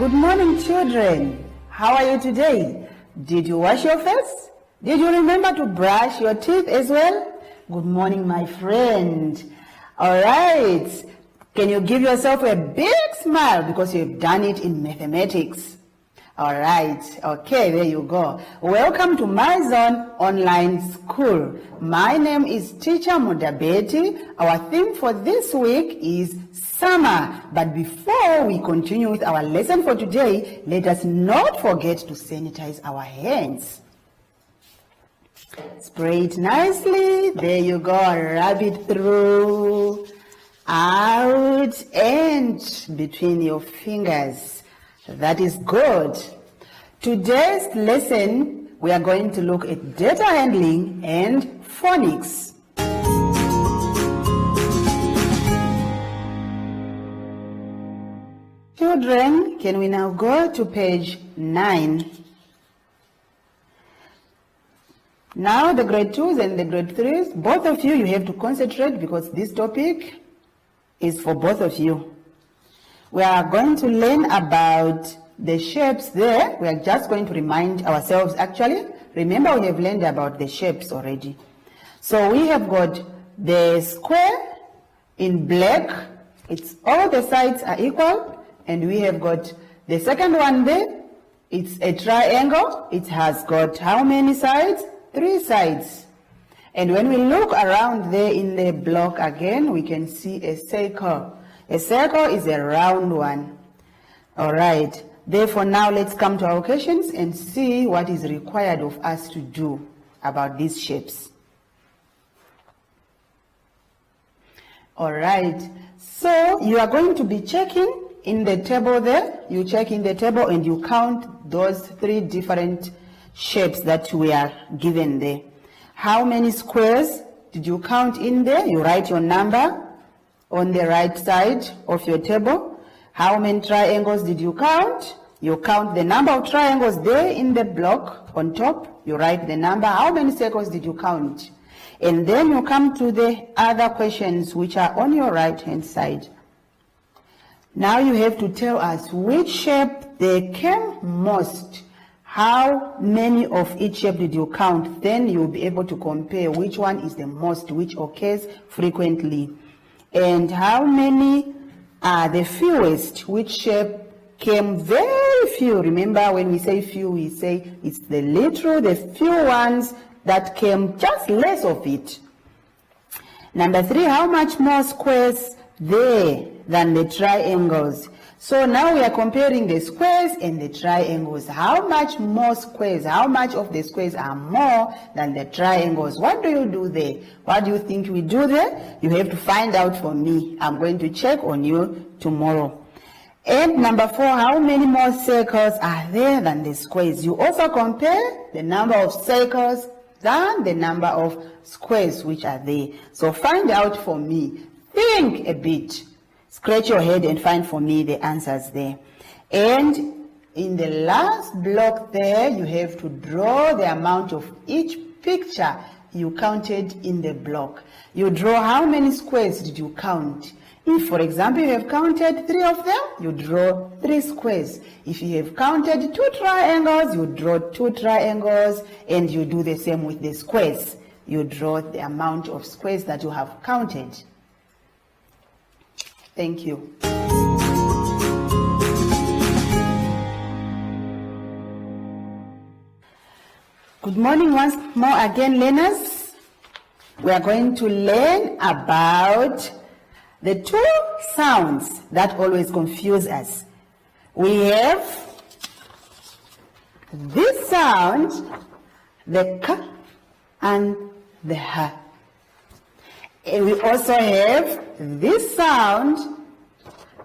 Good morning, children. How are you today? Did you wash your face? Did you remember to brush your teeth as well? Good morning, my friend. All right. Can you give yourself a big smile because you've done it in mathematics? All right. Okay, there you go. Welcome to My Zone Online School. My name is Teacher Mudabeti. Our theme for this week is summer. But before we continue with our lesson for today, let us not forget to sanitize our hands. Spray it nicely. There you go. Rub it through, out, and between your fingers. That is good. Today's lesson, we are going to look at data handling and phonics. Children, can we now go to page 9? Now the grade 2s and the grade 3s, both of you have to concentrate because this topic is for both of you. We are going to learn about the shapes there. We are just going to remind ourselves actually. Remember, we have learned about the shapes already. So we have got the square in black. It's all the sides are equal. And we have got the second one there. It's a triangle. It has got how many sides? 3 sides. And when we look around there in the block again, we can see a circle. A circle is a round one. All right. Therefore, now let's come to our questions and see what is required of us to do about these shapes. All right. So you are going to be checking in the table there. You check in the table and you count those 3 different shapes that we are given there. How many squares did you count in there? You write your number on the right side of your table. How many triangles did you count? You count the number of triangles there in the block on top. You write the number. How many circles did you count? And then you come to the other questions which are on your right hand side. Now you have to tell us which shape they came most. How many of each shape did you count? Then you'll be able to compare which one is the most, which occurs frequently. And how many are the fewest, which shape came very few. Remember, when we say few, we say it's the little, the few ones that came just less of it. Number 3, how much more squares there than the triangles? So now we are comparing the squares and the triangles. How much more squares, how much of the squares are more than the triangles? What do you do there? What do you think we do there? You have to find out for me. I'm going to check on you tomorrow. And number 4, how many more circles are there than the squares? You also compare the number of circles than the number of squares which are there. So find out for me. Think a bit. Scratch your head and find for me the answers there. And in the last block there, you have to draw the amount of each picture you counted in the block. You draw how many squares did you count? If, for example, you have counted 3 of them, you draw 3 squares. If you have counted 2 triangles, you draw 2 triangles, and you do the same with the squares. You draw the amount of squares that you have counted. Thank you. Good morning once more again, learners. We are going to learn about the 2 sounds that always confuse us. We have this sound, the k and the h. And we also have this sound,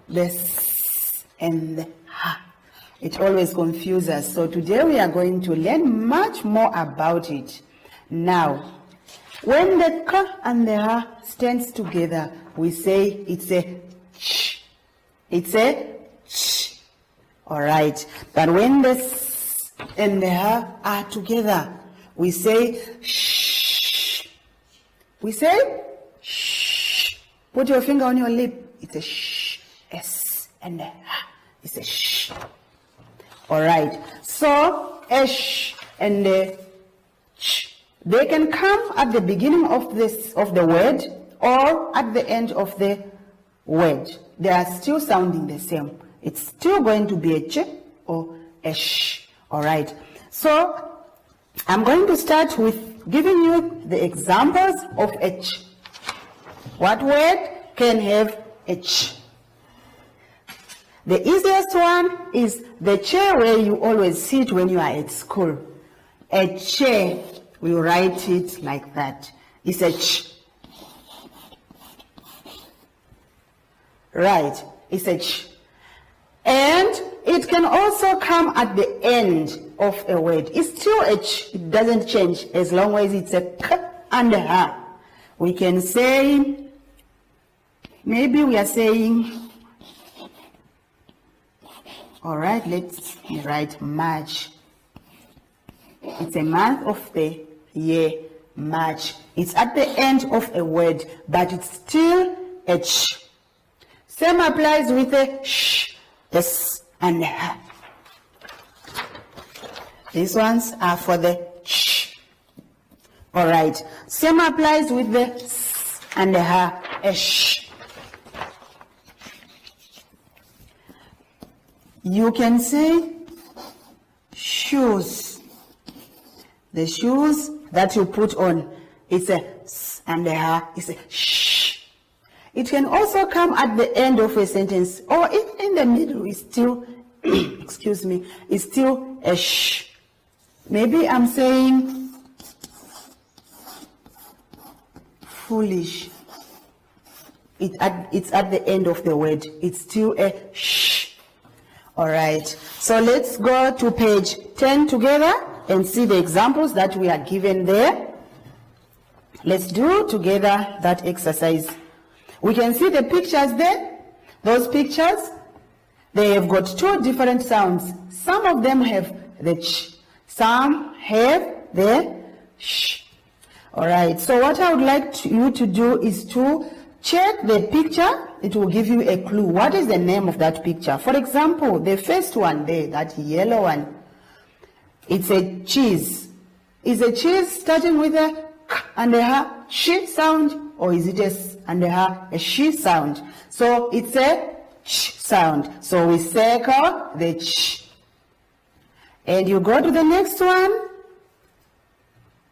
the s and the h. It always confuses us. So today we are going to learn much more about it. Now, when the k and the h stands together, we say it's a ch. It's a ch. All right. But when the s and the h are together, we say sh. We say sh. Put your finger on your lip. It's a sh. S and a h. It's a sh. All right. So sh and ch, they can come at the beginning of the word or at the end of the word. They are still sounding the same. It's still going to be a ch or a sh. All right. So I'm going to start with giving you the examples of a ch. What word can have a ch? The easiest one is the chair where you always sit when you are at school. A chair, we write it like that. It's a ch. Right, it's a ch. And it can also come at the end of a word. It's still a ch. It doesn't change as long as it's a k and a ha. We can say, maybe we are saying, all right, let's write March. It's a month of the year, March. It's at the end of a word, but it's still a ch. Same applies with a sh, s, and h. These ones are for the ch. All right. Same applies with the s and the h, a sh. You can say shoes. The shoes that you put on, it's a s and a h, it's a sh. It can also come at the end of a sentence, or if in the middle is still, excuse me, it's still a sh. Maybe I'm saying foolish. It's at the end of the word. It's still a sh. All right, so let's go to page 10 together and see the examples that we are given there. Let's do together that exercise. We can see the pictures there. Those pictures, they have got two different sounds. Some of them have the ch, some have the sh. All right, so what I would like you to do is to check the picture. It will give you a clue. What is the name of that picture? For example, the first one there, that yellow one, it's a cheese. Is a cheese starting with a k and a sh sound, or is it a s and a sh sound? So it's a ch sound. So we circle the ch. And you go to the next one.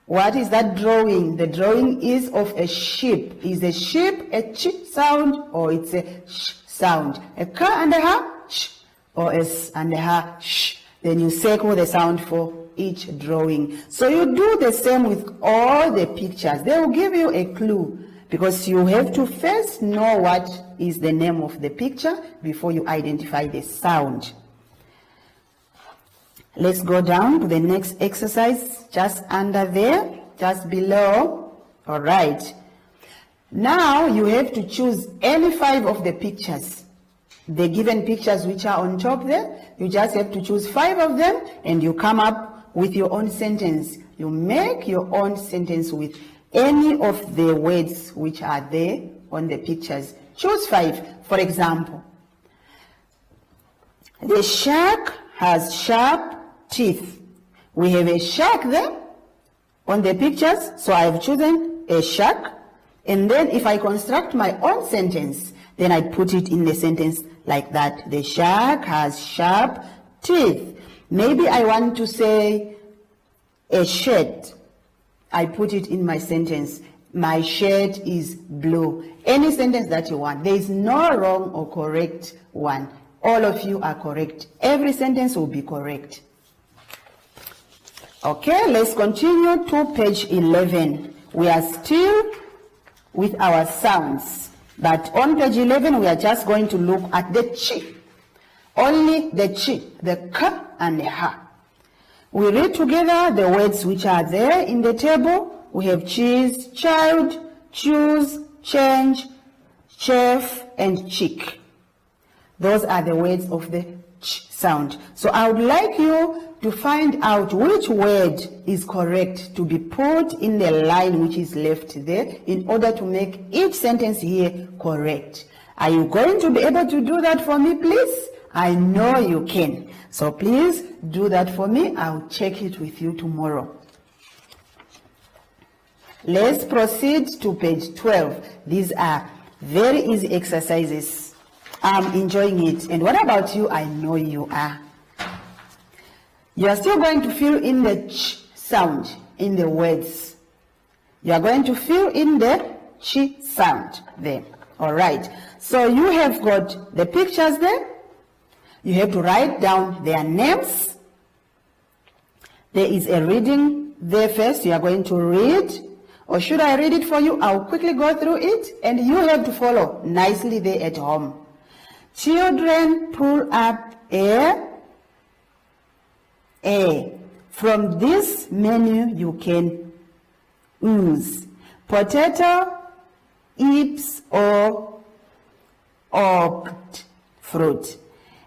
What is that drawing? The drawing is of a sheep. Is a sheep a ch sound, or it's a sh sound? A k and a ch, or a s and a sh. Then you circle the sound for each drawing. So you do the same with all the pictures. They will give you a clue, because you have to first know what is the name of the picture before you identify the sound. Let's go down to the next exercise, just under there, just below. All right. Now you have to choose any 5 of the pictures. The given pictures which are on top there, you just have to choose 5 of them, and you come up with your own sentence. You make your own sentence with any of the words which are there on the pictures. Choose 5. For example, the shark has sharp teeth. We have a shark there on the pictures, so I have chosen a shark. And then if I construct my own sentence, then I put it in the sentence like that. The shark has sharp teeth. Maybe I want to say a shirt. I put it in my sentence. My shirt is blue. Any sentence that you want. There is no wrong or correct one. All of you are correct. Every sentence will be correct. Okay, let's continue to page 11. We are still with our sounds, but on page 11 we are just going to look at the chi. Only the chi, the k and the ha. We read together the words which are there in the table. We have cheese, child, choose, change, chef, and chick. Those are the words of the ch sound. So I would like you to find out which word is correct to be put in the line which is left there in order to make each sentence here correct. Are you going to be able to do that for me, please? I know you can. So please do that for me. I'll check it with you tomorrow. Let's proceed to page 12. These are very easy exercises. I'm enjoying it. And what about you? I know you are. You are still going to fill in the ch sound in the words. You are going to fill in the ch sound there. All right. So you have got the pictures there. You have to write down their names. There is a reading there first. You are going to read. Or should I read it for you? I'll quickly go through it and you have to follow nicely there at home. Children pull up a. From this menu you can use potato, eats or opt fruit.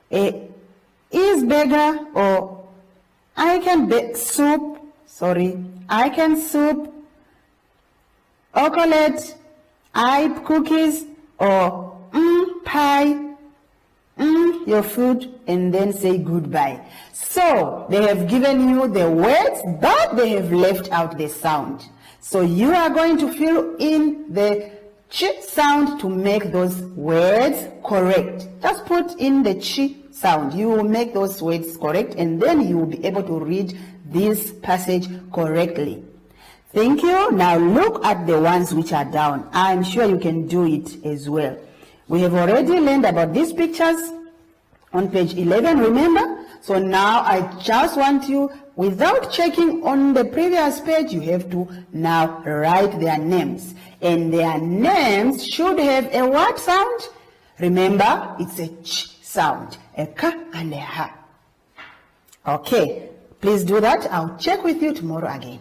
Is bigger or I can bake soup. Sorry, I can soup. Chocolate, cookies, or pie. Your food, and then say goodbye. So they have given you the words, but they have left out the sound. So you are going to fill in the ch sound to make those words correct. Just put in the ch sound. You will make those words correct, and then you will be able to read this passage correctly. Thank you. Now look at the ones which are down. I'm sure you can do it as well. We have already learned about these pictures on page 11, remember? So now I just want you, without checking on the previous page, you have to now write their names. And their names should have a what sound? Remember, it's a ch sound, a k and a ha. Okay, please do that. I'll check with you tomorrow again.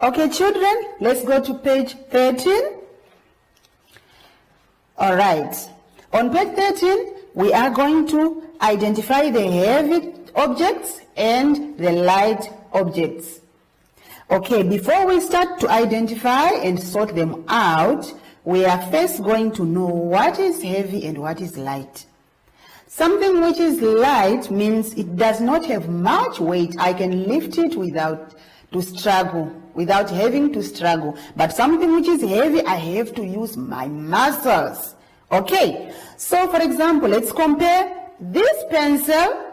Okay, children, let's go to page 13. All right. On page 13, we are going to identify the heavy objects and the light objects. Okay, before we start to identify and sort them out, we are first going to know what is heavy and what is light. Something which is light means it does not have much weight. I can lift it without having to struggle. But something which is heavy, I have to use my muscles. Okay, so for example, let's compare this pencil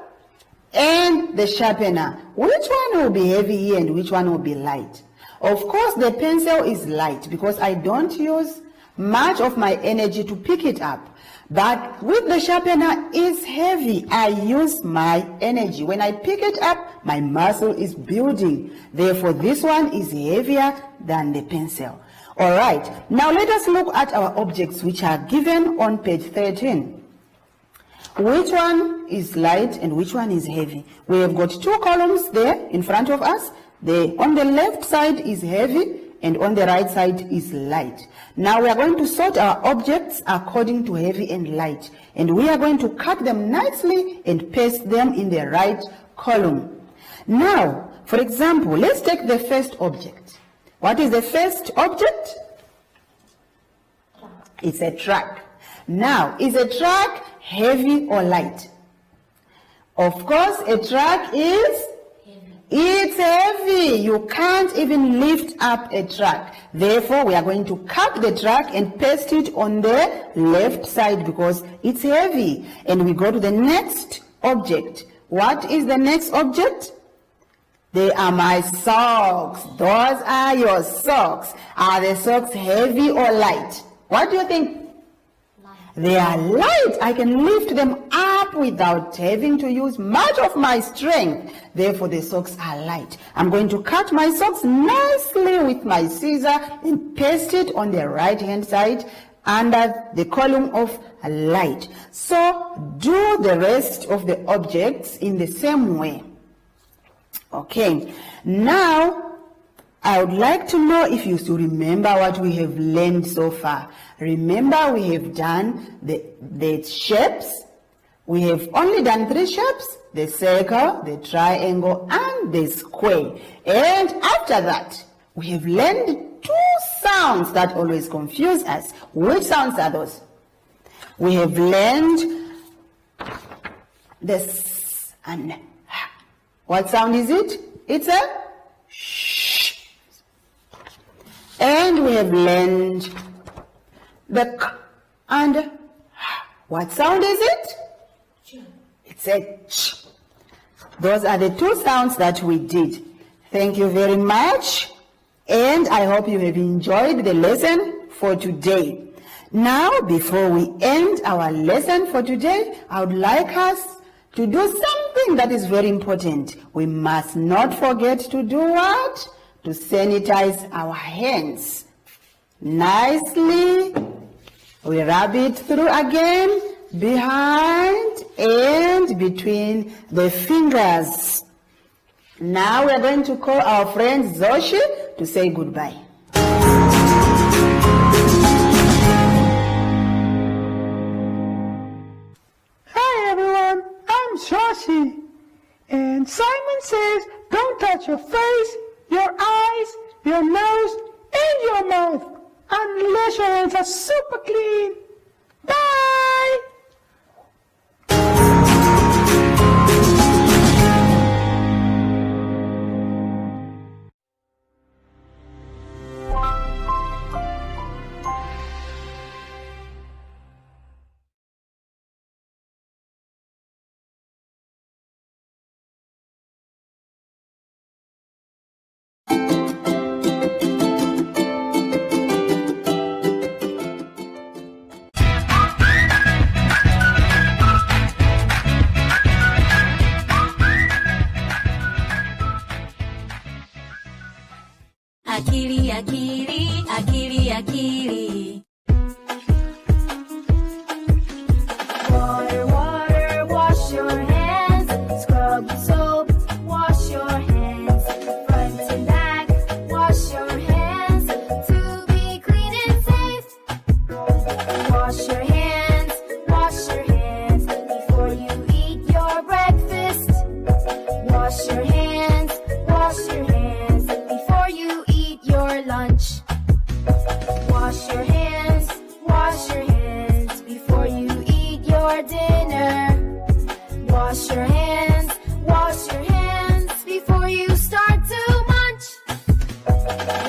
and the sharpener. Which one will be heavy here and which one will be light? Of course, the pencil is light because I don't use much of my energy to pick it up. But with the sharpener, it's heavy. I use my energy. When I pick it up, my muscle is building. Therefore, this one is heavier than the pencil. All right. Now, let us look at our objects which are given on page 13. Which one is light and which one is heavy? We have got two columns there in front of us. On the left side is heavy and on the right side is light. Now we are going to sort our objects according to heavy and light, and we are going to cut them nicely and paste them in the right column. Now, for example, let's take the first object. What is the first object? It's a truck. Now, is a truck heavy or light? Of course, a truck is it's heavy. You can't even lift up a truck. Therefore, we are going to cut the truck and paste it on the left side because it's heavy. And we go to the next object. What is the next object? They are my socks. Those are your socks. Are the socks heavy or light? What do you think? They are light. I can lift them up without having to use much of my strength. Therefore, the socks are light. I'm going to cut my socks nicely with my scissor and paste it on the right-hand side under the column of light. So, do the rest of the objects in the same way. Okay. Now, I would like to know if you still remember what we have learned so far. Remember, we have done the shapes. We have only done 3 shapes: the circle, the triangle, and the square. And after that, we have learned 2 sounds that always confuse us. Which sounds are those? We have learned the s and h. What sound is it? It's a sh. And we have learned the k and h. What sound is it? Ch. It's a ch. Those are the two sounds that we did. Thank you very much. And I hope you have enjoyed the lesson for today. Now, before we end our lesson for today, I would like us to do something that is very important. We must not forget to do what? To sanitize our hands. Nicely, we rub it through again, behind and between the fingers. Now we are going to call our friend Zoshi to say goodbye. Hi everyone, I'm Zoshi. And Simon says don't touch your face, your eyes, your nose, and your mouth unless your hands are super clean. Bye! Akili, akili, akili, akili. Water, water, wash your hands. Scrub with soap, wash your hands. Front and back, wash your hands. To be clean and safe. Wash your hands before you eat your breakfast. Wash your hands before you eat your lunch. Wash your hands before you eat your dinner. Wash your hands before you start to munch.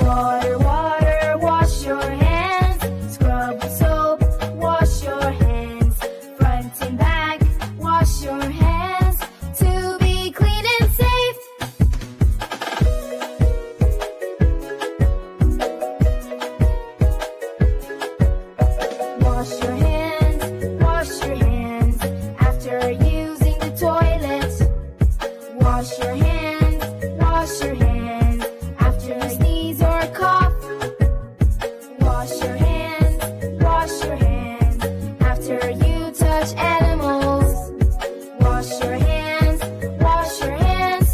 Water, water, wash your hands. Scrub with soap, wash your hands. Front and back, wash your hands. To be clean and safe. Wash your hands after using the toilet. Wash your hands after you sneeze or cough. Wash your hands after you touch animals. Wash your hands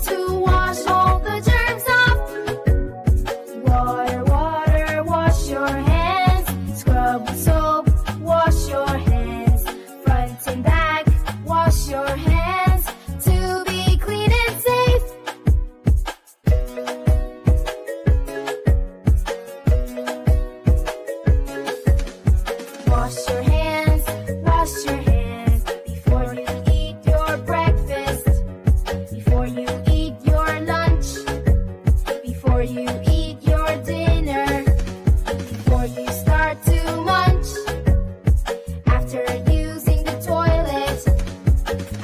to wash all the germs off. Water, water, wash your hands. Scrub with soap, wash your hands. Front and back, wash your hands. To be clean and safe. Wash your hands before you eat your breakfast. Before you eat your lunch. Before you eat your dinner. Before you start to munch. After using the toilet.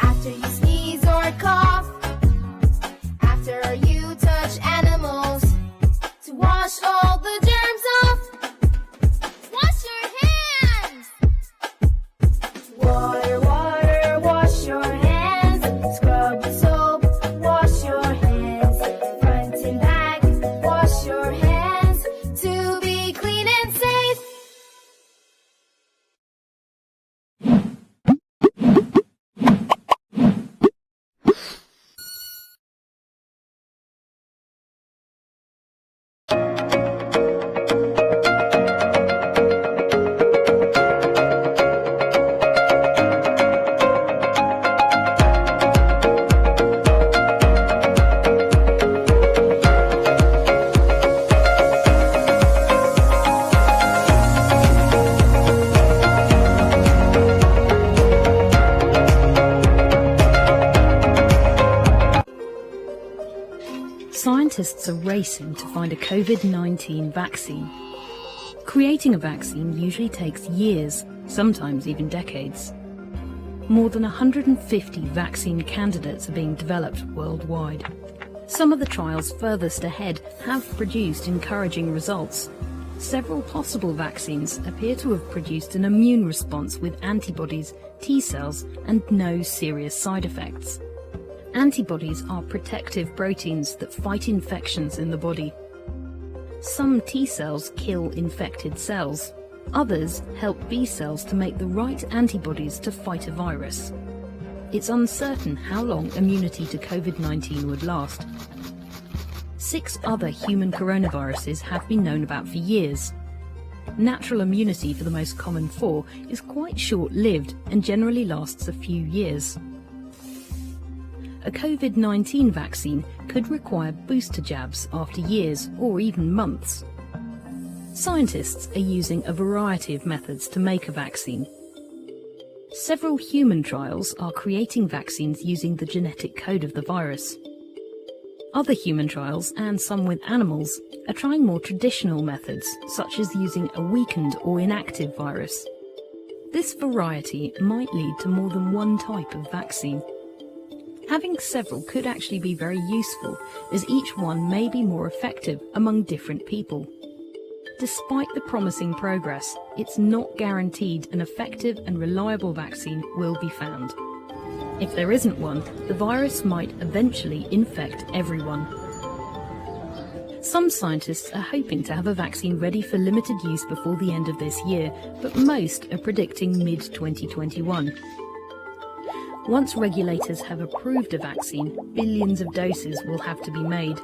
After you sneeze or cough. After you touch animals. To wash all the germs off. Wash your hands! Water, water, wash your hands. Scrub with soap, wash your hands. Front and back, wash your hands. To be clean and safe. Scientists are racing to find a COVID-19 vaccine. Creating a vaccine usually takes years, sometimes even decades. More than 150 vaccine candidates are being developed worldwide. Some of the trials furthest ahead have produced encouraging results. Several possible vaccines appear to have produced an immune response with antibodies, T cells, and no serious side effects. Antibodies are protective proteins that fight infections in the body. Some T cells kill infected cells. Others help B cells to make the right antibodies to fight a virus. It's uncertain how long immunity to COVID-19 would last. 6 other human coronaviruses have been known about for years. Natural immunity for the most common 4 is quite short-lived and generally lasts a few years. A COVID-19 vaccine could require booster jabs after years or even months. Scientists are using a variety of methods to make a vaccine. Several human trials are creating vaccines using the genetic code of the virus. Other human trials, and some with animals, are trying more traditional methods, such as using a weakened or inactive virus. This variety might lead to more than one type of vaccine. Having several could actually be very useful, as each one may be more effective among different people. Despite the promising progress, it's not guaranteed an effective and reliable vaccine will be found. If there isn't one, the virus might eventually infect everyone. Some scientists are hoping to have a vaccine ready for limited use before the end of this year, but most are predicting mid-2021. Once regulators have approved a vaccine, billions of doses will have to be made.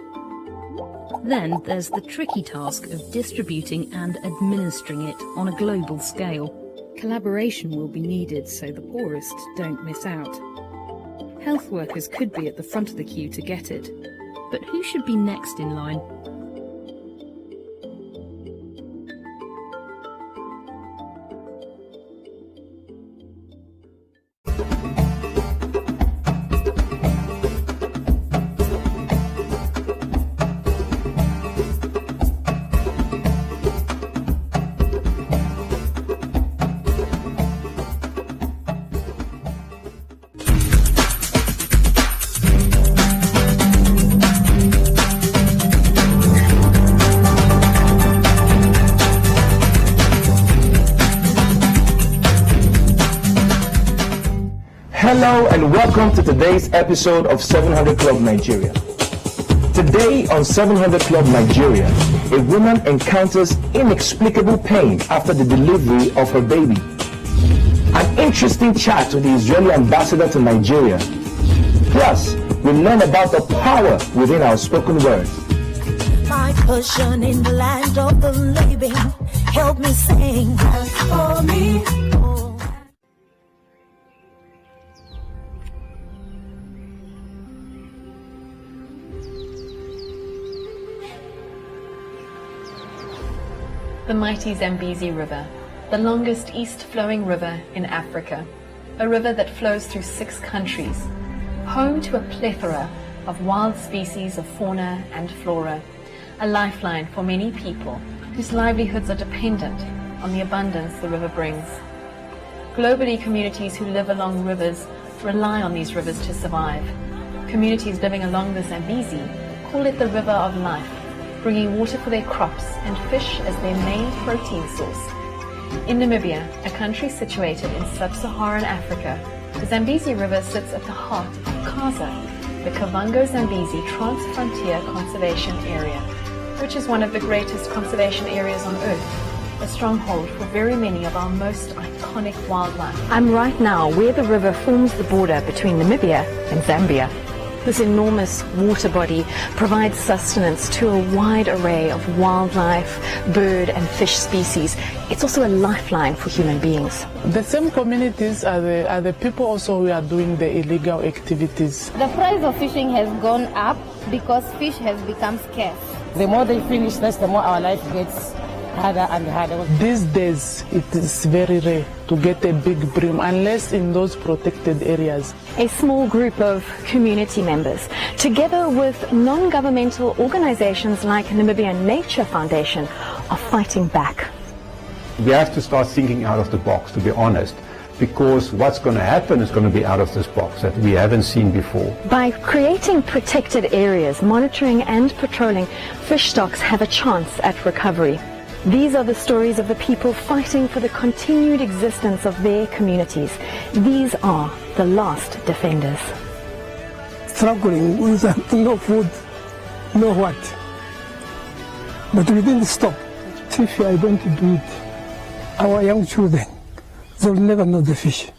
Then there's the tricky task of distributing and administering it on a global scale. Collaboration will be needed so the poorest don't miss out. Health workers could be at the front of the queue to get it. But who should be next in line? Hello and welcome to today's episode of 700 Club Nigeria. Today on 700 Club Nigeria, a woman encounters inexplicable pain after the delivery of her baby. An interesting chat with the Israeli ambassador to Nigeria. Plus, we learn about the power within our spoken words. My portion in the land of the living, help me sing for me. The mighty Zambezi River, the longest east-flowing river in Africa, a river that flows through 6 countries, home to a plethora of wild species of fauna and flora, a lifeline for many people whose livelihoods are dependent on the abundance the river brings. Globally, communities who live along rivers rely on these rivers to survive. Communities living along the Zambezi call it the river of life, bringing water for their crops and fish as their main protein source. In Namibia, a country situated in sub-Saharan Africa, the Zambezi River sits at the heart of Kaza, the Kavango-Zambezi Trans-Frontier Conservation Area, which is one of the greatest conservation areas on Earth, a stronghold for very many of our most iconic wildlife. I'm right now where the river forms the border between Namibia and Zambia. This enormous water body provides sustenance to a wide array of wildlife, bird and fish species. It's also a lifeline for human beings. The same communities are the people also who are doing the illegal activities. The price of fishing has gone up because fish has become scarce. The more they finish, that's the more our life gets harder and harder. These days, it is very rare to get a big bream unless in those protected areas. A small group of community members, together with non-governmental organizations like Namibian Nature Foundation, are fighting back. We have to start thinking out of the box, to be honest, because what's going to happen is going to be out of this box that we haven't seen before. By creating protected areas, monitoring and patrolling, fish stocks have a chance at recovery. These are the stories of the people fighting for the continued existence of their communities. These are the last defenders. Struggling with no food, no what. But we didn't stop. If we are going to do it, our young children, they'll never know the fish.